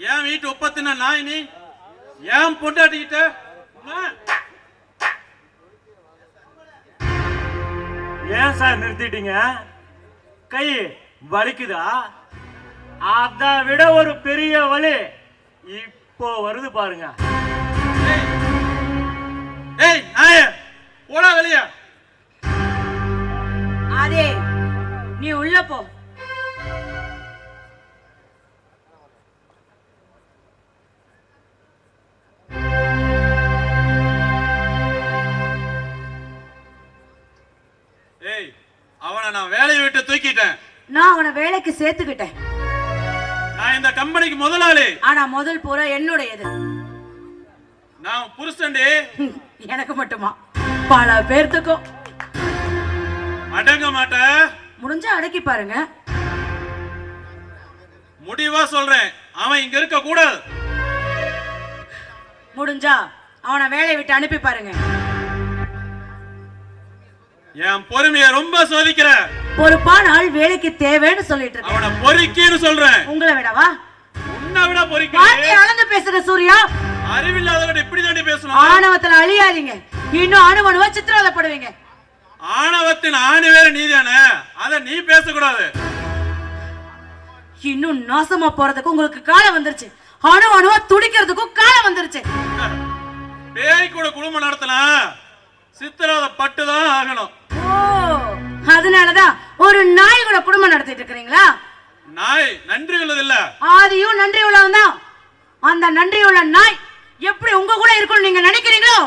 ஏன் வீட்டு ஒப்பத்தின நாய் நீ ஏன் பொண்டாட்டிக்கிட்ட ஏன் சார் நிறுத்திட்டீங்க? கை வலிக்குதா? அதை விட ஒரு பெரிய வலி இப்போ வருது பாருங்க. ஏய் நாயே போடா வெளியா. அதே நீ உள்ள போ. ஏய் அவனை நான் வேலையை விட்டு தூக்கிட்டேன். நான் அவனை வேலைக்கு சேர்த்துக்கிட்டேன். நான் இந்த கம்பெனிக்கு முதலாளி. ஆனா முதல் பூரா என்னுடையது. நான் புருஷன்டி. எனக்கு மட்டுமா? பல பேர்த்துக்கும். அடங்க மாட்ட. முடிஞ்சா அடக்கி பாருங்க. முடிவா சொல்றேன், அவன் இங்க இருக்க கூடாது. முடிஞ்சா அவனை வேலையை விட்டு அனுப்பி பாருங்க. என் பொறுமைய ரொம்ப சோதிக்கிற. பொறுப்பான ஆள் வேலைக்கு தேவைன்னு சொல்லிட்டு இருக்க. அவனை பொறுக்கின்னு சொல்றேன். உங்களை விடவா? உன்னை விட பொறுக்கி. பாத்தி அளந்து பேசுற சூர்யா. அறிவில்லாதவன் இப்படி தாண்டி பேசணும். ஆணவத்துல அழியாதீங்க, இன்னும் அணுவணுவா சித்திரவதைப்படுவீங்க. ஆணவத்தின் ஆணி வேற நீதானே, அத நீ பேசக்கூடாது. இன்னும் நாசமா போறதுக்கு உங்களுக்கு காலம் வந்துருச்சு. அணுவணுவா துடிக்கிறதுக்கும் காலம் வந்துருச்சு. பேய் கூட குடும்பம் நடத்தலாம், சித்திரவதை பட்டுதான் ஆகணும். ஓ, அதனாலதான் ஒரு நாய் கூட குடும்பம் நடத்திட்டு இருக்கிறீங்களா? நாய் நன்றி உள்ளது இல்ல. ஆதியும் நன்றி உள்ளவன் தான். அந்த நன்றி உள்ள நாய் எப்படி உங்க கூட இருக்கணும் நீங்க நினைக்கிறீங்களோ,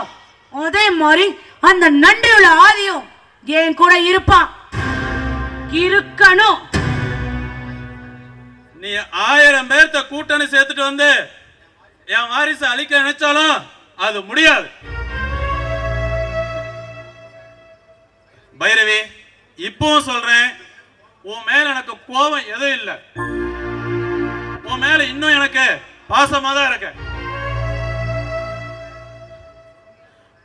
அதே மாதிரி அந்த நன்றி உள்ள ஆதியும் என் கூட இருப்பான், இருக்கணும். நீ 1000 பேர்த்த கூட்டணி சேர்த்துட்டு வந்து என் வாரிசு அழிக்க நினைச்சாலும் அது முடியாது. பைரவி, இப்பவும் சொல்றேன், உன் மேல எனக்கு கோபம் எதுவும் இல்லை. உன் மேல இன்னும் எனக்கு பாசமா தான் இருக்க.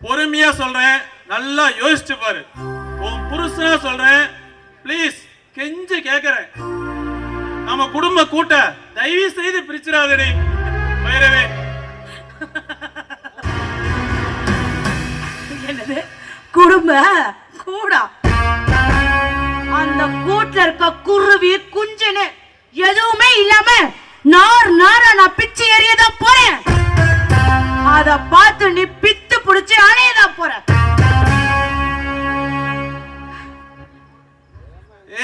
பொறுமையா சொல்றேன், நல்லா யோசிச்சு பாரு. உன் புருஷனா சொல்றேன், பிளீஸ் கெஞ்சு கேக்குறேன், நம்ம குடும்ப கூட்ட தயவு செய்து பிரிச்சிடாதே பைரவி. என்னது குடும்ப கூடா? அந்த கூட்டுல இருக்க குருவி குஞ்சுன்னு எதுவுமே இல்லாம நார் நாரா நான் பிச்சு எறியதான் போறேன். அத பார்த்து நீ பித்து புடிச்சு அலையதான் போற.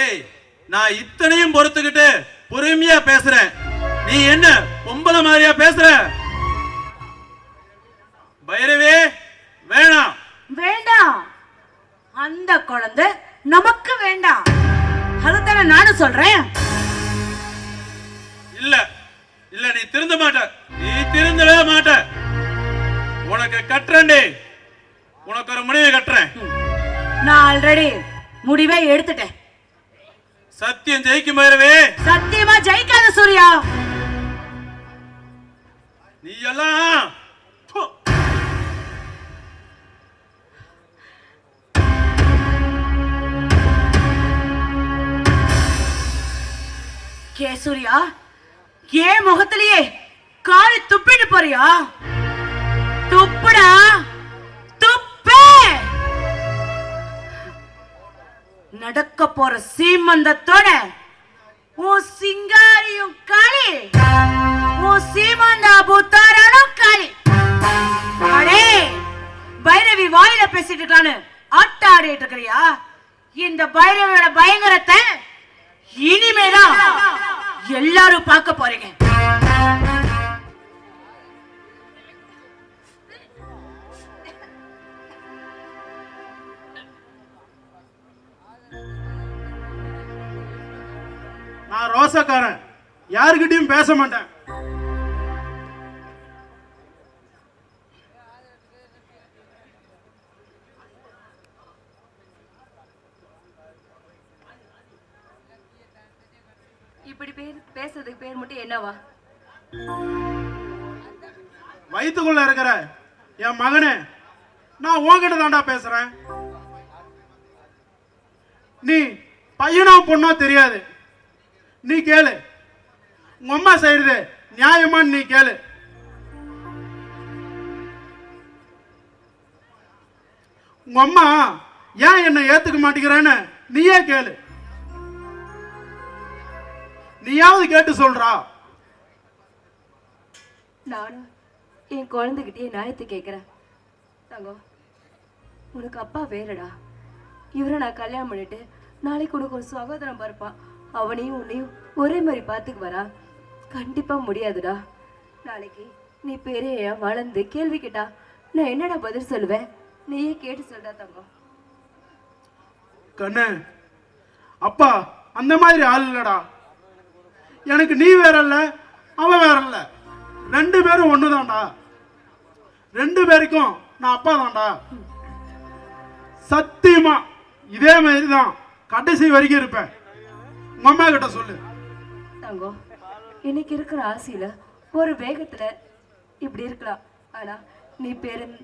ஏய், நான் இத்தனையும் பொறுத்துக்கிட்டு பொறுமையா பேசுறேன், நீ என்ன பொம்பளை மாதிரியா பேசுற? பைரவே வேணாம். வேண்டாம், அந்த குழந்தை நமக்கு வேண்டாம். அதுதானே நானும் சொல்றேன். இல்ல இல்ல, நீ திருந்த மாட்ட, நீ திருந்தவே மாட்ட. உனக்கு கட்டுறேன்டி, உனக்கு ஒரு முடிவை கட்டுறேன். நான் ஆல்ரெடி முடிவை எடுத்துட்டேன். சத்தியம் ஜெயிக்கும் பைரவே. சத்தியமா ஜெயிக்காத சூர்யா. நீ எல்லாம் கே சூர்யா, ஏன் முகத்திலேயே காரி துப்பிட்டு போறியா? துப்புடா, துப்பு. நடக்க போற சீமந்தத்தோட உன் சிங்காரியும் காளி, உன் சீமந்தா புத்தாரனும் காளி. அடே பைரவி வாயில பேசிட்டு இருக்கான்னு ஆட்ட ஆடிட்டு இருக்கிறியா? இந்த பைரவியோட பயங்கரத்தை இனிமேதான் எல்லாரும் பார்க்க போறீங்க. நான் ரோசக்காரன், யாருக்கிட்டையும் பேச மாட்டேன். இப்படி பேசுறதுக்கு பேர் மட்டும் என்னவா? வயிற்றுக்குள்ள இருக்கிற என் மகனே, நான் உன்கிட்ட தாண்டா பேசுறேன். நீ பையனோ பொண்ணோ தெரியாது, நீ கேளு. உங்க அம்மா செய்யறது நியாயமான்னு நீ கேளு. உங்க அம்மா ஏன் என்ன ஏத்துக்க மாட்டேங்கிறேன்னு நீயே கேளு. நீயாவது கேட்டு சொல்றா. நானும் என் குழந்தைகிட்டே நியாயத்தை கேட்கிறேன். தங்கம், உனக்கு அப்பா வேறடா. இவரை நான் கல்யாணம் பண்ணிட்டு நாளைக்கு உனக்கு ஒரு சகோதரன் பிறப்பான். அவனையும் உன்னையும் ஒரே மாதிரி பார்த்துக்கு வரா. கண்டிப்பா முடியாதுடா. நாளைக்கு நீ பெரிய வளர்ந்து கேள்வி கேட்டா நான் என்னடா பதில் சொல்லுவேன்? நீயே கேட்டு சொல்றா தங்கம். கண்ணு, அப்பா அந்த மாதிரி ஆள் இல்லடா. எனக்கு நீ வேற இல்ல, அவன் வேற இல்ல. 2 பேரும் ஒண்ணுதான்டா. 2 பேருக்கும் நான் அப்பா தான்டா. சத்தியமா இதே மாதிரி தான் கடைசி வரைக்கும் இருப்பேன். உங்க அம்மா கிட்ட சொல்லு. தங்கம், இன்னைக்கு இருக்கிற ஆசையில ஒரு வேகத்துல இப்படி இருக்கலாம். ஆனா நீ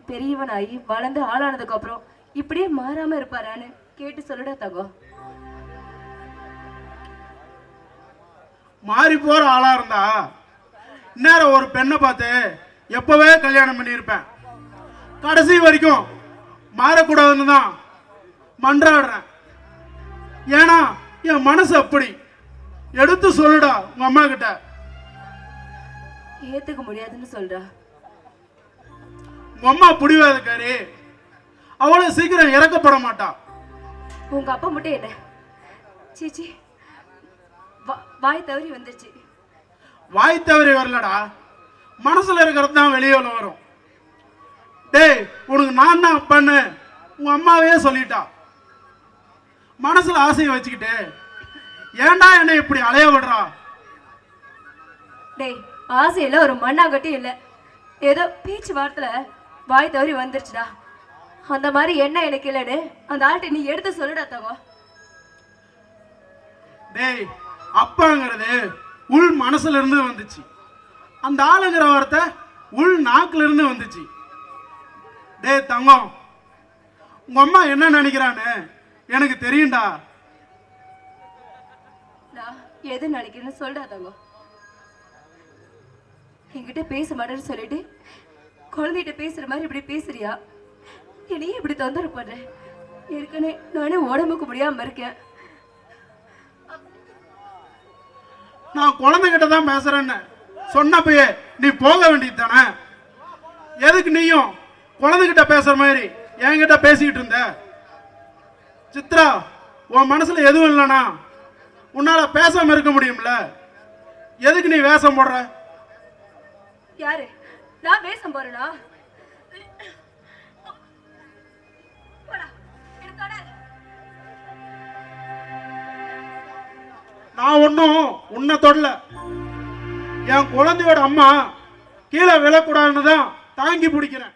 பெரியவனாகி வளர்ந்து ஆளானதுக்கு அப்புறம் இப்படியே மாறாம இருப்பாரான்னு கேட்டு சொல்லுடா தங்கம். மாறி போற ஆளா இருந்தா நேரம் ஒரு பெண்ணை பார்த்து எப்பவே கல்யாணம் பண்ணியிருப்பேன். கடைசி வரைக்கும் மாறக்கூடாதுன்னு தான் மன்றாடுறேன். ஏன்னா என் மனசு அப்படி. எடுத்து சொல்லுடா உங்க அம்மா கிட்ட. ஏத்துக்க முடியாதுன்னு சொல்றா. உங்க அம்மா புடிவாதக்காரி. அவ்வளவு சீக்கிரம் இறக்கப்பட மாட்டா. உங்க அப்பா மட்டும் என்ன சீச்சி வாய் தவறி வந்துருச்சு. வாய் தவறி வரலடா, மனசுல இருக்கிறது தான் வெளியே வரும். டேய், உனக்கு நான் தான் அப்பன்னு உங்க அம்மாவே சொல்லிட்டா. மனசுல ஆசையை வச்சுக்கிட்டு ஏன்டா என்னை இப்படி அலைய விடுறா? டேய், ஆசையில ஒரு மண்ணாங்கட்டி இல்ல, ஏதோ பேச்சு வார்த்தையில வாய் தவறி வந்துருச்சுடா. அந்த மாதிரி என்ன எனக்கு இல்லைன்னு அந்த ஆள்கிட்ட நீ எடுத்து சொல்லுடா தங்கம். டேய், அப்பாங்கிறது உள் மனசுல இருந்து வந்துச்சு. அந்த ஆளுங்கிற வார்த்தை உள் நாக்குல இருந்து வந்துச்சு. டேய் தங்கம், உங்க அம்மா என்ன நினைக்கிறான்னு எனக்கு தெரியும்டா. நான் எது நினைக்கிறேன்னு சொல்றா தங்கம். என்கிட்ட பேச மாட்டேன்னு சொல்லிட்டு குழந்தைகிட்ட பேசுற மாதிரி இப்படி பேசுறியா? என்னையே இப்படி தொந்தரவு பண்ற. ஏற்கனவே நானே உடம்புக்கு முடியாம இருக்கேன். நான் குழந்தைகிட்ட தான் பேசுறேன்னு சொன்னப்பயே நீ போக வேண்டியது தானே? எதுக்கு நீயும் குழந்தைகிட்ட பேசுற மாதிரி என்கிட்ட பேசிக்கிட்டு இருந்த? சித்ரா, உன் மனசுல எதுவும் இல்லைனா உன்னால பேசாம இருக்க முடியும்ல? எதுக்கு நீ வேஷம் போடுற? யாரு? நான் வேஷம் போறேனா? நான் ஒன்னும் உன்னை தொடல. என் குழந்தையோட அம்மா கீழே விழக்கூடாதுன்னு தான் தாங்கி பிடிக்கிறேன்.